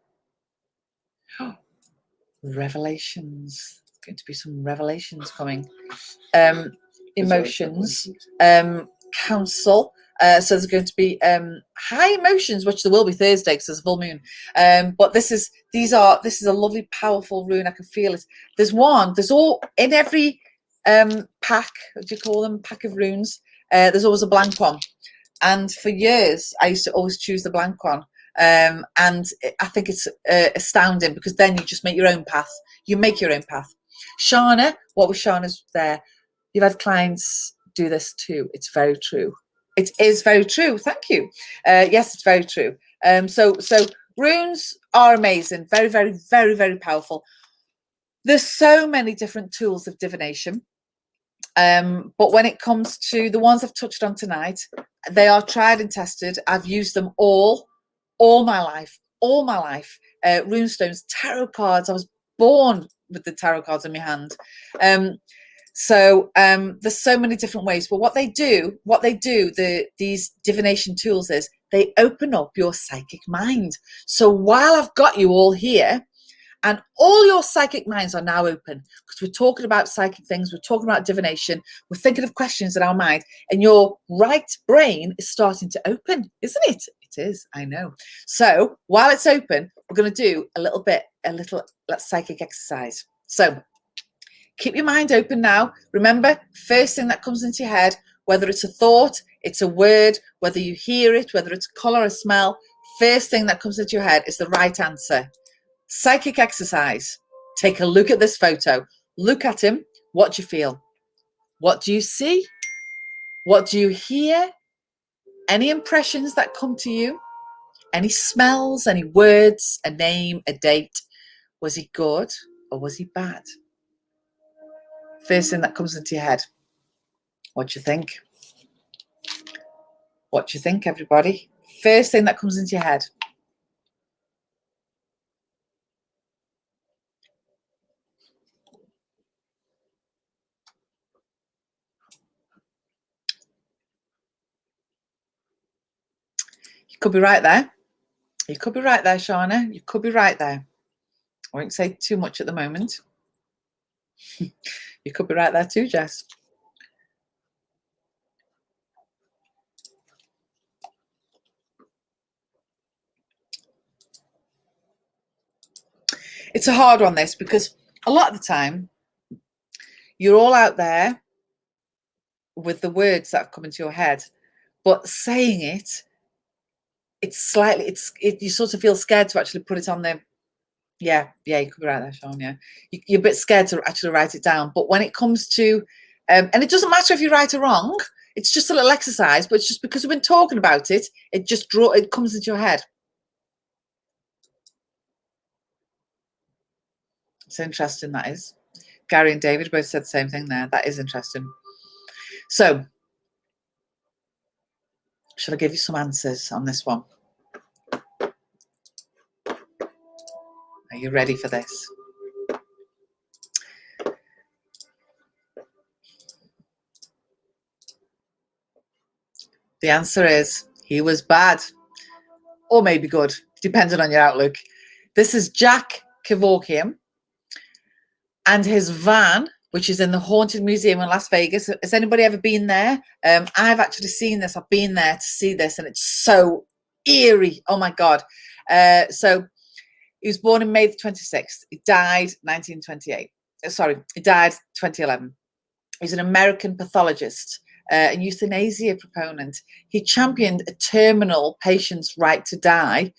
Revelations. There's going to be some revelations coming. Emotions. Counsel. So there's going to be high emotions, which there will be Thursday because there's a full moon. But this is a lovely, powerful rune. I can feel it. There's all in every pack. What do you call them? Pack of runes. There's always a blank one. And for years, I used to always choose the blank one. And I think it's astounding because then you just make your own path. You make your own path. Shana, what was Shana's there? You've had clients do this too. It's very true. It is very true. Thank you. Yes, it's very true. So runes are amazing. Very, very, very, very powerful. There's so many different tools of divination. But when it comes to the ones I've touched on tonight, they are tried and tested. I've used them all my life. Runestones, tarot cards. I was born with the tarot cards in my hand. So there's so many different ways. But what they do, these divination tools is they open up your psychic mind. So while I've got you all here, and all your psychic minds are now open because we're talking about psychic things. We're talking about divination. We're thinking of questions in our mind, and your right brain is starting to open, isn't it? It is. I know. So while it's open, we're going to do a little psychic exercise. So keep your mind open now. Remember, first thing that comes into your head, whether it's a thought, it's a word, whether you hear it, whether it's a colour or smell, first thing that comes into your head is the right answer. Psychic exercise. Take a look at this photo. Look at him. What do you feel? What do you see? What do you hear? Any impressions that come to you? Any smells, any words, a name, a date? Was he good or was he bad? First thing that comes into your head. What do you think? What do you think, everybody? First thing that comes into your head. You could be right there. You could be right there, Shauna. You could be right there. I won't say too much at the moment. You could be right there too, Jess. It's a hard one, this, because a lot of the time you're all out there with the words that have come into your head, but saying it, you sort of feel scared to actually put it on there. Yeah, you could be right there, Sean. Yeah, you're a bit scared to actually write it down. But when it comes to, and it doesn't matter if you right or wrong, it's just a little exercise. But it's just because we've been talking about it, it comes into your head. It's interesting, that is. Gary and David both said the same thing there. That is interesting. So, shall I give you some answers on this one? Are you ready for this? The answer is he was bad, or maybe good, depending on your outlook. This is Jack Kevorkian and his van, which is in the Haunted Museum in Las Vegas. Has anybody ever been there? I've actually seen this. I've been there to see this, and it's so eerie. Oh my God. So he was born in May the 26th. He died 1928. He died 2011. He's an American pathologist and euthanasia proponent. He championed a terminal patient's right to die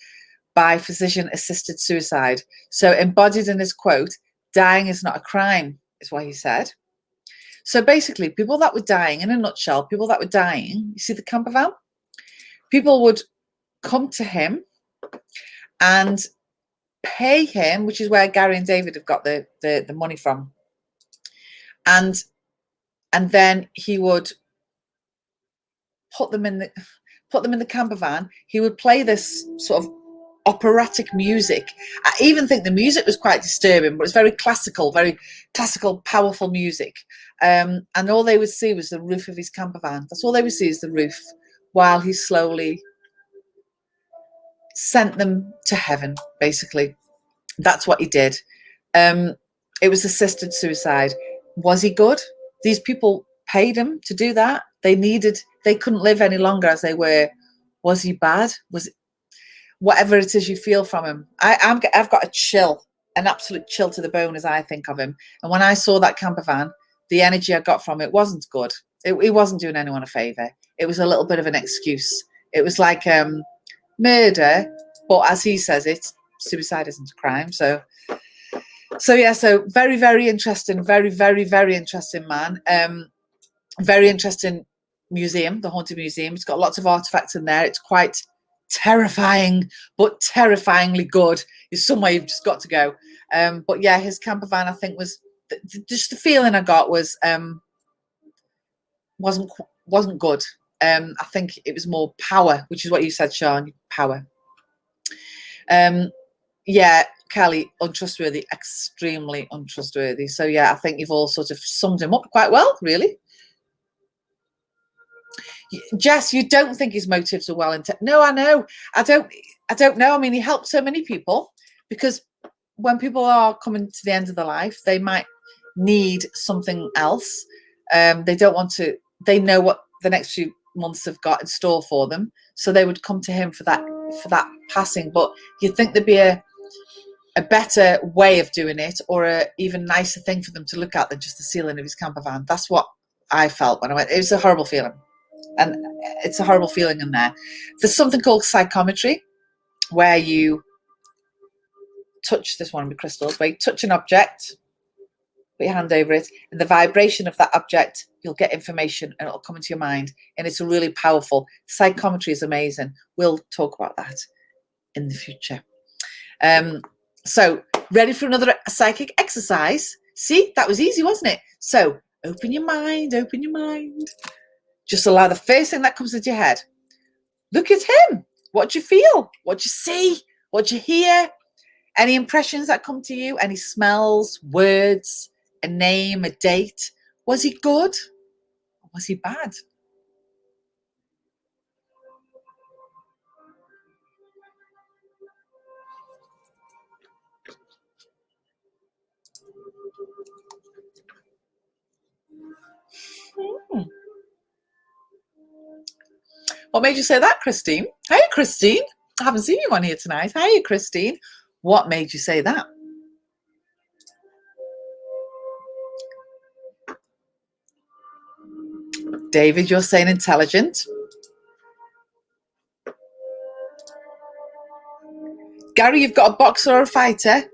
by physician-assisted suicide. So embodied in his quote, "Dying is not a crime," is what he said. So basically, people that were dying, in a nutshell, people that were dying, you see the camper van? People would come to him and pay him, which is where Gary and David have got the money from. And then he would put them in the camper van. He would play this sort of operatic music. I even think the music was quite disturbing, but it's very classical, powerful music. And all they would see was the roof of his camper van. That's all they would see is the roof, while he slowly sent them to heaven, basically. That's what he did. It was assisted suicide. Was he good? These people paid him to do that. They couldn't live any longer as they were. Was he bad? Was it, whatever it is you feel from him? I've got a chill, an absolute chill to the bone as I think of him. And when I saw that camper van, the energy I got from it wasn't good. It wasn't doing anyone a favour. It was a little bit of an excuse. It was like murder, but as he says it, suicide isn't a crime. So yeah, so very, very interesting, very, very, very interesting man. Very interesting museum, the Haunted Museum. It's got lots of artifacts in there. It's quite terrifying, but terrifyingly good. It's somewhere you've just got to go. But yeah, his camper van, I think, was just the feeling I got was wasn't good. I think it was more power, which is what you said, Sean. Power. Yeah, Kelly, untrustworthy, extremely untrustworthy. So yeah, I think you've all sort of summed him up quite well, really. Jess, you don't think his motives are well intended? No, I know. I don't know. I mean, he helped so many people, because when people are coming to the end of their life, they might need something else. They don't want to. They know what the next few months have got in store for them, so they would come to him for that passing. But you'd think there'd be a better way of doing it, or a even nicer thing for them to look at than just the ceiling of his camper van. That's what I felt when I went. It was a horrible feeling. And it's a horrible feeling in there. There's something called psychometry, where you touch this one with crystals, where you touch an object, put your hand over it, and the vibration of that object, you'll get information and it'll come into your mind. And it's really powerful. Psychometry is amazing. We'll talk about that in the future. So ready for another psychic exercise? See, that was easy, wasn't it? So open your mind, open your mind. Just allow the first thing that comes into your head. Look at him. What do you feel? What do you see? What do you hear? Any impressions that come to you? Any smells, words, a name, a date? Was he good? Or was he bad? What made you say that, Christine? Hey, Christine. I haven't seen you on here tonight. Hey, Christine. What made you say that? David, you're saying intelligent. Gary, you've got a boxer or a fighter.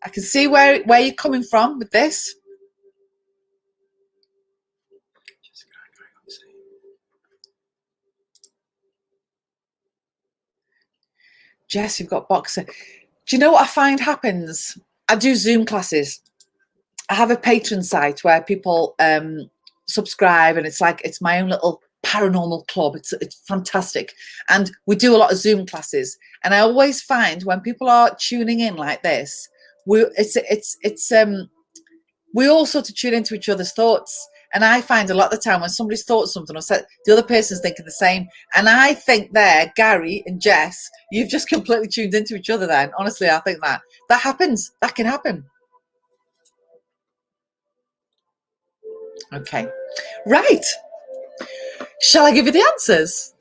I can see where you're coming from with this. Jess, you've got boxer. Do you know what I find happens? I do Zoom classes. I have a patron site where people subscribe, and it's my own little paranormal club. It's fantastic, and we do a lot of Zoom classes. And I always find when people are tuning in like this, we all sort of tune into each other's thoughts. And I find a lot of the time when somebody's thought something or said, the other person's thinking the same. And I think there, Gary and Jess, you've just completely tuned into each other then. Honestly, I think that happens. That can happen. Okay. Right. Shall I give you the answers?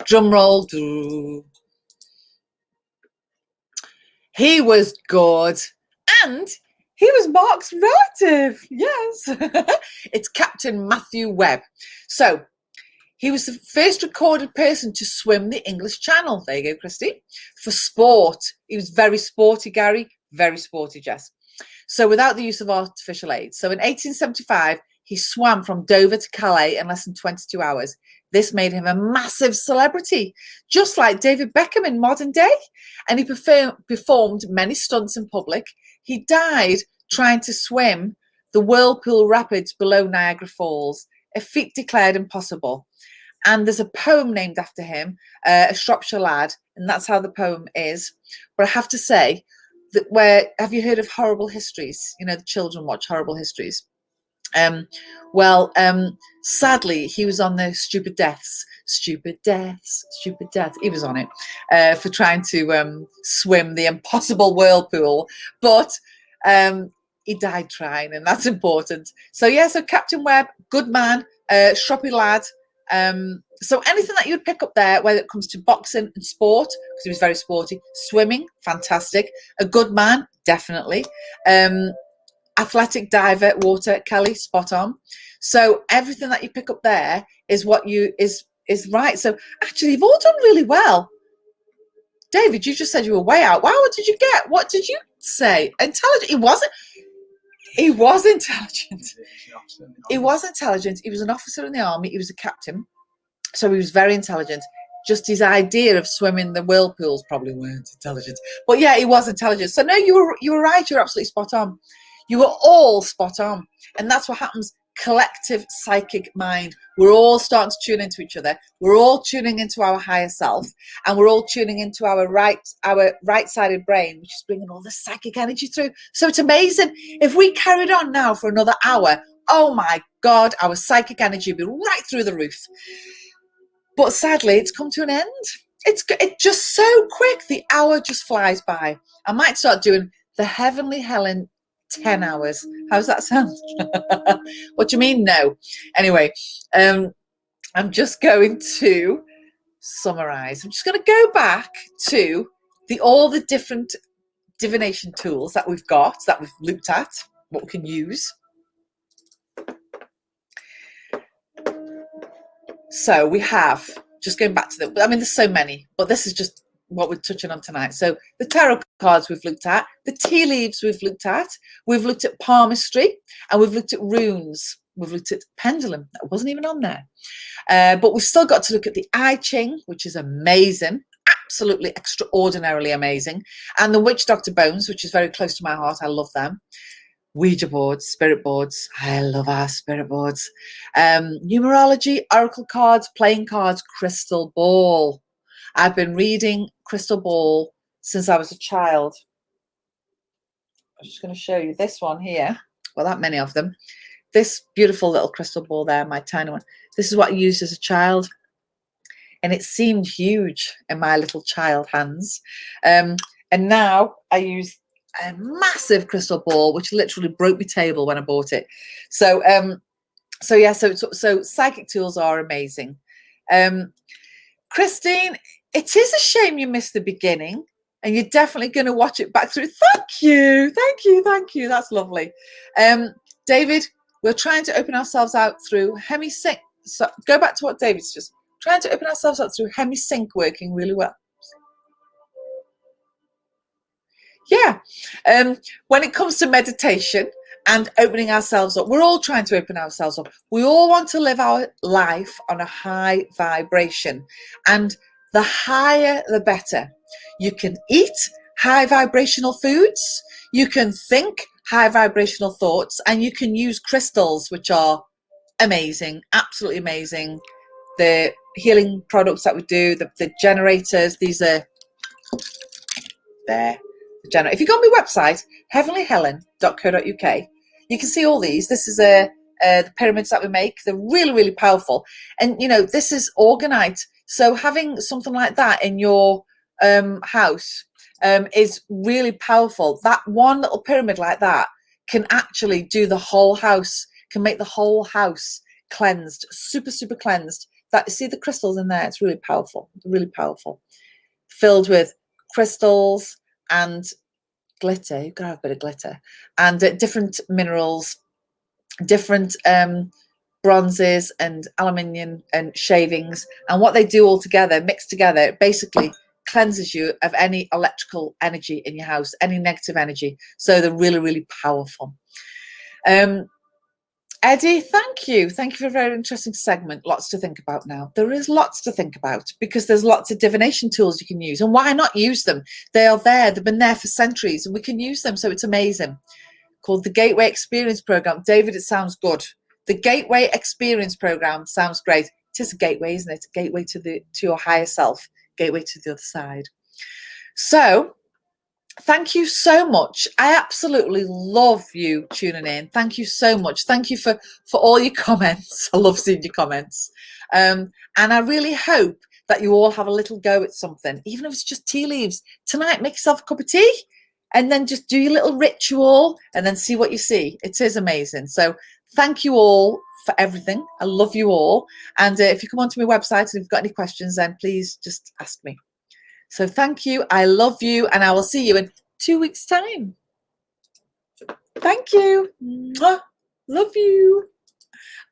Drum roll. He was good. And he was Mark's relative. Yes. It's Captain Matthew Webb. So he was the first recorded person to swim the English Channel. There you go, Christy. For sport. He was very sporty, Gary. Very sporty, Jess. So without the use of artificial aids. So in 1875, he swam from Dover to Calais in less than 22 hours. This made him a massive celebrity, just like David Beckham in modern day. And he performed many stunts in public. He died trying to swim the whirlpool rapids below Niagara Falls, a feat declared impossible. And there's a poem named after him, A Shropshire Lad, and that's how the poem is. But I have to say, have you heard of Horrible Histories? You know, the children watch Horrible Histories. Sadly, he was on the Stupid Deaths. Stupid deaths. He was on it for trying to swim the impossible whirlpool. But he died trying, and that's important. So yeah, so Captain Webb, good man, stroppy lad. So anything that you'd pick up there, whether it comes to boxing and sport, because he was very sporty, swimming, fantastic. A good man, definitely. Athletic diver, water, Kelly, spot on. So everything that you pick up there is what you is right. So actually, you've all done really well. David, you just said you were way out. Wow, what did you get? What did you say? Intelligent. He wasn't. He was intelligent. He was intelligent. He was an officer in the army. He was a captain. So he was very intelligent. Just his idea of swimming the whirlpools probably weren't intelligent. But yeah, he was intelligent. So no, you were right. You're absolutely spot on. You were all spot on. And that's what happens. Collective psychic mind. We're all starting to tune into each other. We're all tuning into our higher self, and we're all tuning into our right-sided brain, which is bringing all the psychic energy through. So it's amazing. If we carried on now for another hour, oh my God, our psychic energy would be right through the roof. But sadly, it's come to an end. It's just so quick. The hour just flies by. I might start doing the Heavenly Helen 10 hours. How's that sound? What do you mean? No. Anyway, I'm just going to summarize. I'm just going to go back to all the different divination tools that we've got, that we've looked at, what we can use. So we have, just going back to there's so many, but this is just what we're touching on tonight. So the tarot cards we've looked at, the tea leaves we've looked at palmistry, and we've looked at runes. We've looked at pendulum. That wasn't even on there. But we've still got to look at the I Ching, which is amazing, absolutely extraordinarily amazing. And the witch doctor bones, which is very close to my heart. I love them. Ouija boards, spirit boards. I love our spirit boards. Numerology, oracle cards, playing cards, crystal ball. I've been reading crystal ball since I was a child. I'm just going to show you this one here. Well, that many of them. This beautiful little crystal ball there, my tiny one. This is what I used as a child. And it seemed huge in my little child hands. And now I use a massive crystal ball, which literally broke my table when I bought it. So psychic tools are amazing. Christine, it is a shame you missed the beginning, and you're definitely going to watch it back through. Thank you. That's lovely. David, we're trying to open ourselves out through hemisync. So go back to what David's just trying to open ourselves out through hemisync, working really well. Yeah. When it comes to meditation and opening ourselves up, we're all trying to open ourselves up. We all want to live our life on a high vibration, and the higher the better. You can eat high vibrational foods, you can think high vibrational thoughts, and you can use crystals, which are amazing, absolutely amazing. The healing products that we do, the generators, these are there. If you go on my website, heavenlyhelen.co.uk, you can see all these. This is the pyramids that we make. They're really, really powerful. And, this is orgonite. So having something like that in your house is really powerful. That one little pyramid like that can actually do the whole house, can make the whole house cleansed, super, super cleansed. See the crystals in there? It's really powerful, really powerful. Filled with crystals and glitter. You've got to have a bit of glitter, and different minerals, different bronzes and aluminium and shavings, and what they do all together, mixed together, it basically cleanses you of any electrical energy in your house, any negative energy. So they're really, really powerful. Eddie, thank you for a very interesting segment. Lots to think about now. There is lots to think about, because there's lots of divination tools you can use, and why not use them? They are there. They've been there for centuries, and we can use them. So it's amazing. Called the Gateway Experience Program. David, it sounds good. The Gateway Experience Program sounds great. It is a gateway, isn't it? A gateway to your higher self, gateway to the other side. So thank you so much. I absolutely love you tuning in. Thank you so much. Thank you for all your comments. I love seeing your comments. And I really hope that you all have a little go at something, even if it's just tea leaves. Tonight, make yourself a cup of tea and then just do your little ritual and then see what you see. It is amazing. So thank you all for everything. I love you all. And if you come onto my website and if you've got any questions, then please just ask me. So thank you. I love you. And I will see you in 2 weeks' time. Thank you. Mwah. Love you.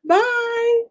Bye.